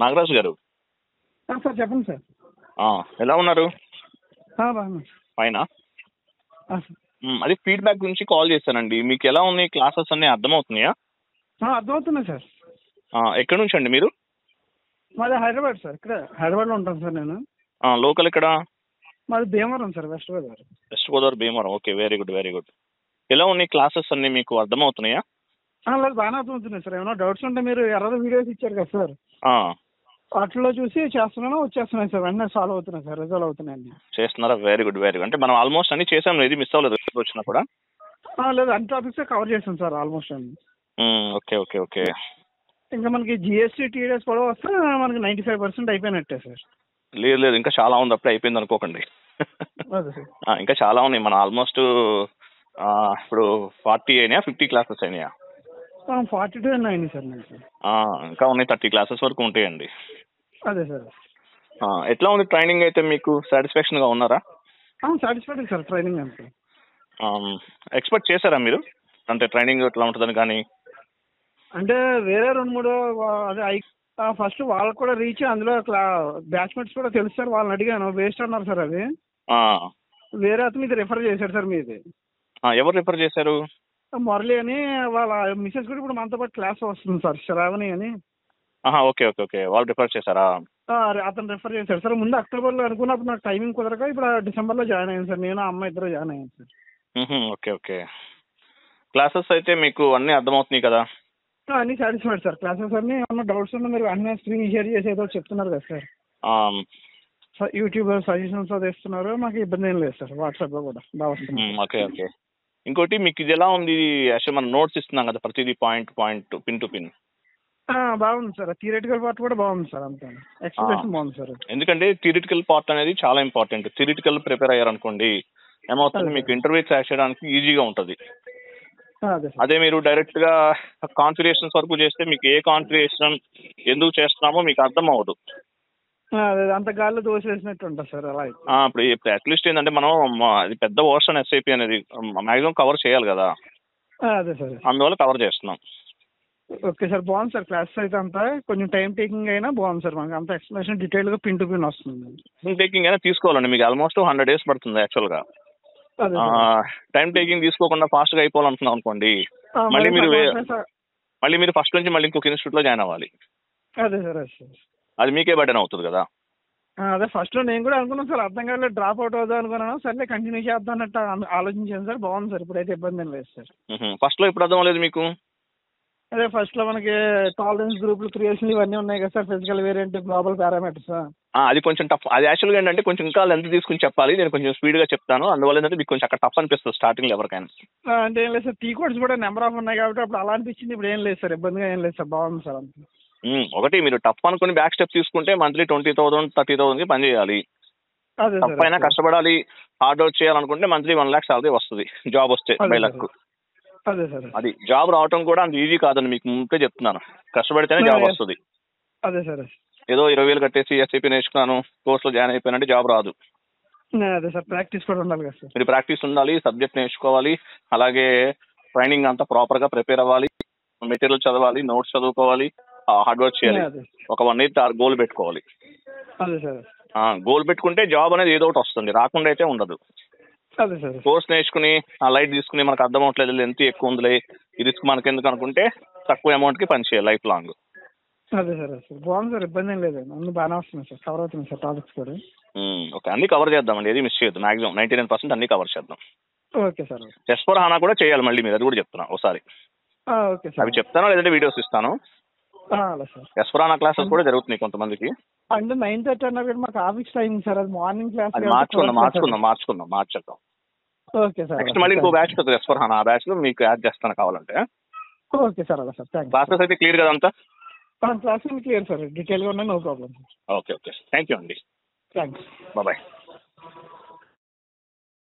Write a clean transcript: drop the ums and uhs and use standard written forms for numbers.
నాగరాజు గారు. సార్ చెప్పండి సార్. ఎలా ఉన్నారు? బాగున్నా పైన సార్. అది ఫీడ్బ్యాక్ గురించి కాల్ చేశానండి. మీకు ఎలా ఉన్నాయి క్లాసెస్ అన్నీ అర్థమవుతున్నాయా? అర్థమవుతున్నాయి సార్. ఎక్కడి నుంచి అండి మీరు? మాది హైదరాబాద్ సార్. ఇక్కడ హైదరాబాద్లో ఉంటాను సార్ నేను. లోకల్ ఎక్కడ? మాది Bhimavaram sir, west Godavari. West Godavari, Bhimavaram. Okay, very good very good. ఎలా ఉన్నాయి క్లాసెస్ అన్నీ మీకు అర్థమవుతున్నాయా? లేదు, బాగానే అర్థమవుతున్నాయి సార్. ఏమైనా డౌట్స్ ఉంటే మీరు ఎర్ర వీడియోస్ ఇచ్చారు కదా సార్, వాటిలో చూసి చేస్తున్నాను, వచ్చేస్తున్నాయి సార్. వెంటనే సాల్వ్ అవుతున్నాయి సార్, రిజాల్వ్ అవుతున్నాయి అన్ని. చేస్తున్నారా? Very good very good. అంటే మనం ఆల్మోస్ట్ అన్ని చేసాం, ఇది మిస్ అవ్వలేదు వచ్చినా కూడా? లేదు, అన్ని టాపిక్స్ కవర్ చేసాం సార్ ఆల్మోస్ట్ అన్ని. Okay okay okay. ఇంకా మనకి జిఎస్టీ టీడీఎస్ కూడా వస్తే మనకి 95% అయిపోయినట్టే సార్. లేదు లేదు, ఇంకా చాలా ఉంది, అప్పుడే అయిపోయింది అనుకోకండి. ఇంకా చాలా ఉన్నాయి. మన ఆల్మోస్ట్ ఇప్పుడు 40 అయినాయా, 50 క్లాసెస్ అయినాయా? 42 అయింది సార్ నాకు. ఇంకా ఉన్నాయి, 30 క్లాసెస్ వరకు ఉంటాయండి. అదే సార్. ఎట్లా ఉంది ట్రైనింగ్? అయితే మీకు సాటిస్ఫాక్షన్గా ఉన్నారా? సాటిస్ఫైడ్ సార్ ట్రైనింగ్ అంటే. ఎక్స్పెక్ట్ చేశారా మీరు అంటే ట్రైనింగ్ ఎట్లా ఉంటుందని? కానీ అంటే వేరే 2-3 అదే ఫస్ట్ వాళ్ళకి కూడా రీచ్, అందులో బ్యాచ్మెంట్స్ కూడా తెలుసు సార్. వాళ్ళని అడిగాను, వేస్ట్ అన్నారు సార్. అది వేరే అతను ఇది రిఫర్ చేశారు సార్ మీది. ఎవరు రిఫర్ చేశారు? మురళి అని, వాళ్ళ మిసెస్ కూడా ఇప్పుడు మనతో పాటు క్లాస్ వస్తుంది సార్, శ్రావణి అని. ఓకే ఓకే ఓకే, వాళ్ళు రిఫర్ చేశారా? అతను రిఫర్ చేశారు సార్. ముందు అక్టోబర్లో అనుకున్నప్పుడు నాకు టైమింగ్ కుదరక ఇప్పుడు డిసెంబర్లో జాయిన్ అయ్యాను సార్. నేను అమ్మాయి ఇద్దరు జాయిన్ అయ్యాను సార్. Okay okay. క్లాసెస్ అయితే మీకు అన్నీ అర్థమవుతున్నాయి కదా? అన్నీ సాటిస్ఫైడ్ సార్. క్లాసెస్ అన్నీ ఏమన్నా డౌట్స్ ఉన్నా మీరు అన్నీ స్క్రీన్ షేర్ చేసేదో చెప్తున్నారు కదా సార్. యూట్యూబ్ సజెషన్స్ అది ఇస్తున్నారు, మాకు ఇబ్బంది ఏం లేదు సార్. వాట్సాప్లో కూడా బాగా వస్తుంది. Okay okay. ఇంకోటి, మీకు ఇది ఎలా ఉంది? యాక్చువల్ మనం నోట్స్ ఇస్తున్నాం కదా, ప్రతిదీ point point, pin to pin. బాగుంది సార్. థియరిటికల్ పార్ట్ కూడా బాగుంది సార్. అంతా ఎక్స్ప్లెనేషన్ బాగుంది సార్. ఎందుకంటే థియరిటికల్ పార్ట్ అనేది చాలా ఇంపార్టెంట్. థియరిటికల్ ప్రిపేర్ అయ్యారనుకోండి, ఏమవుతుంది, మీకు ఇంటర్వ్యూ క్రాష్ చేయడానికి ఈజీగా ఉంటుంది. అదే మీరు డైరెక్ట్ గా కాన్ఫిగరేషన్స్ వరకు చేస్తే మీకు ఏ కాన్ఫిగరేషన్ ఎందుకు చేస్తున్నామో మీకు అర్థం అవ్వదు. అంత గాల్లో దోసేసినట్టు ఉంటుంది సార్. అలా ఇప్పుడు అట్లీస్ట్ ఏంటంటే మనం అది పెద్ద వర్షన్ ఎస్ఐపి అనేది మాక్సిమం కవర్ చేయాలి కదా. అదే సార్, అందువల్ల కవర్ చేస్తున్నాం. ఓకే సార్, బాగుంది సార్. క్లాస్ అయితే అంతా కొంచెం టైం టేకింగ్ అయినా బాగుంది సార్. మనకి అంత ఎక్స్ప్లెనేషన్ డీటెయిల్ గా పిన్ టు పిన్ వస్తుంది. టైం టేకింగ్ అయినా తీసుకోవాలండి, మీకు ఆల్మోస్ట్ 100 days పడుతుంది యాక్చువల్ గా. టైం టేకింగ్ తీసుకోకుండా ఫాస్ట్ గా అయిపోవాలనుకున్నాం అనుకోండి, మళ్ళీ మీరు ఫస్ట్ నుంచి మళ్ళీ ఇంకొక ఇన్స్టిట్యూట్ లో జాయిన్ అవ్వాలి. అదే సార్, అది మీకే బర్డెన్ అవుతుంది కదా. అదే ఫస్ట్ లో నేను కూడా అనుకున్నాను సార్, అర్థం కాలేదు, డ్రాప్ అవుట్ అవుదా అనుకున్నాను. సర్లే కంటిన్యూ చేద్దాం అన్నట్టు ఆలోచించాను సార్. బాగుంది సార్, ఇప్పుడైతే ఇబ్బంది ఏం లేదు సార్. ఫస్ట్ లో ఇప్పుడు అర్థం లేదు మీకు? అదే ఫస్ట్ లో మనకి టాలరెన్స్ గ్రూపులు, క్రియేషన్ ఇవన్నీ ఉన్నాయి కదా sir, physical variant, global parameters. అది కొంచెం టఫ్. అది యాక్చువల్గా ఏంటంటే కొంచెం ఇంకా లెంత్ తీసుకుని చెప్పాలి, నేను కొంచెం స్పీడ్ గా చెప్తాను. అందువల్ల ఏంటంటే మీకు కొంచెం అక్కడ టఫ్ అనిపిస్తుంది స్టార్టింగ్ లో ఎవరికైనా. అంటే ఏం లేదు సార్, టీ కోడ్స్ కూడా నెంబర్ ఆఫ్ ఉన్నాయి కాబట్టి అప్పుడు అలా అనిపించింది. ఇప్పుడు ఏం లేదు సార్, ఇబ్బందిగా ఏం లేదు సార్, బాగుంది సార్ అంతా. ఒకటి, మీరు టఫ్ అనుకుని బ్యాక్ స్టెప్ తీసుకుంటే మంత్లీ 20,000 30,000 పని చేయాలి. టఫ్ అయినా కష్టపడాలి, హార్డ్ వర్క్ చేయాలనుకుంటే మంత్లీ 1 lakh శాలరీ వస్తుంది జాబ్ వస్తే, 5 lakh. అదే సార్, అది జాబ్ రావటం కూడా అంత ఈజీ కాదండి, మీకు ముందే చెప్తున్నాను. కష్టపడితేనే జాబ్ వస్తుంది. అదే సార్, ఏదో 20,000 కట్టేసి ఎస్ఐపీ నేర్చుకున్నాను, కోర్సులో జాయిన్ అయిపోయినంటే జాబ్ రాదు. అదే సార్, ప్రాక్టీస్ కూడా ఉండాలి కదా సార్. మీరు ప్రాక్టీస్ ఉండాలి, సబ్జెక్ట్ నేర్చుకోవాలి, అలాగే ట్రైనింగ్ అంతా ప్రాపర్ గా ప్రిపేర్ అవ్వాలి, మెటీరియల్ చదవాలి, నోట్స్ చదువుకోవాలి, హార్డ్ వర్క్ చేయాలి. ఒక 1 year గోల్ పెట్టుకోవాలి. అదే సార్, గోల్ పెట్టుకుంటే జాబ్ అనేది ఏదో ఒకటి వస్తుంది, రాకుండా అయితే ఉండదు. అదే సార్, కోర్స్ నేర్చుకుని లైట్ తీసుకుని మనకు అర్థం అవట్లేదు, ఎంత ఎక్కువ ఉందిలే, ఈ రిస్క్ మనకి ఎందుకు అనుకుంటే తక్కువ అమౌంట్ కి పని చేయాలి లైఫ్ లాంగ్. అదే సార్, బాగుంది సార్, ఇబ్బంది ఏం లేదు, అన్ని బాగానే వస్తున్నాయి సార్, కవర్ అవుతున్నాయి సార్ టాపిక్స్ కూడా. ఓకే, అన్ని కవర్ చేద్దామండి, ఏది మిస్ చేయొద్దు. మాక్సిమం 99% అన్ని కవర్ చేద్దాం. Okay sir. S/4HANA కూడా చేయాలి మళ్ళీ, మీరు అది కూడా చెప్తున్నా ఒకసారి. ఓకే సార్, అవి చెప్తాను, లేదంటే వీడియోస్ ఇస్తాను. అలా సార్, S/4HANA క్లాసెస్ కూడా జరుగుతున్నాయి కొంతమందికి. అంటే 9:30 అన్నారు, మాకు ఆఫీస్ టైమింగ్ సార్, అది మార్నింగ్ క్లాస్. అది మార్చేద్దాం. ఓకే సార్, నెక్స్ట్ మళ్ళీ ఇంకో బ్యాచ్ వస్తుంది S/4HANA, ఆ బ్యాచ్ లో మీకు యాడ్ చేస్తాను కావాలంటే. ఓకే సార్, అలా సార్, థ్యాంక్ యూ. క్లాసెస్ అయితే క్లియర్ కదా అంతా? క్లాస్ క్లియర్ సార్, డీటెయిల్గా ఉన్నాయి, no problem. Okay okay, thank you అండి. Thanks, bye.